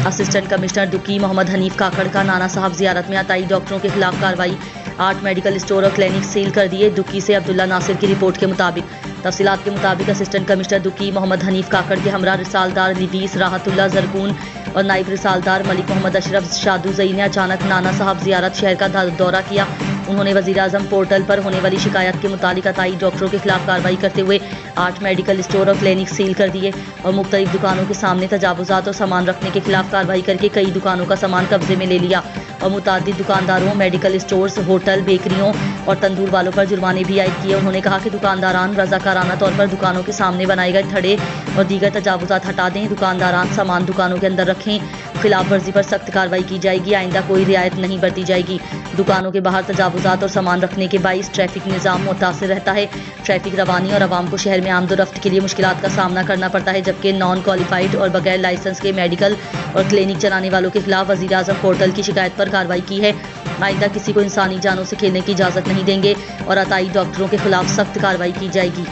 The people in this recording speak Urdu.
اسسٹنٹ کمشنر دکی محمد حنیف کاکڑ کا نانا صاحب زیارت میں عطائی ڈاکٹروں کے خلاف کارروائی، 8 میڈیکل اسٹور اور کلینک سیل کر دیے۔ دکی سے عبداللہ ناصر کی رپورٹ کے مطابق تفصیلات کے مطابق اسسٹنٹ کمشنر دکی محمد حنیف کاکڑ کے ہمراہ رسالدار لویس راحت اللہ زرکون اور نائب رسالدار ملک محمد اشرف شادوزئی نے اچانک نانا صاحب زیارت شہر کا دورہ کیا۔ انہوں نے وزیر اعظم پورٹل پر ہونے والی شکایت کے متعلق عطائی ڈاکٹروں کے خلاف کارروائی کرتے ہوئے 8 میڈیکل اسٹور اور کلینک سیل کر دیے اور مختلف دکانوں کے سامنے تجاوزات اور سامان رکھنے کے خلاف کارروائی کر کے کئی دکانوں کا سامان قبضے میں لے لیا اور متعدد دکانداروں، میڈیکل اسٹورز، ہوٹل، بیکریوں اور تندور والوں پر جرمانے بھی عائد کیے۔ انہوں نے کہا کہ دکانداران رضاکارانہ طور پر دکانوں کے سامنے بنائے گئے تھڑے اور دیگر تجاوزات ہٹا دیں، دکانداران سامان دکانوں کے اندر رکھیں، خلاف ورزی پر سخت کارروائی کی جائے گی، آئندہ کوئی رعایت نہیں برتی جائے گی۔ دکانوں کے باہر تجاوزات اور سامان رکھنے کے باعث ٹریفک نظام متاثر رہتا ہے، ٹریفک روانی اور عوام کو شہر میں آمد و رفت کے لیے مشکلات کا سامنا کرنا پڑتا ہے، جبکہ نان کوالیفائڈ اور بغیر لائسنس کے میڈیکل اور کلینک چلانے والوں کے خلاف وزیر اعظم پورٹل کی شکایت پر کارروائی کی ہے۔ آئندہ کسی کو انسانی جانوں سے کھیلنے کی اجازت نہیں دیں گے اور عطائی ڈاکٹروں کے خلاف سخت کارروائی کی جائے گی۔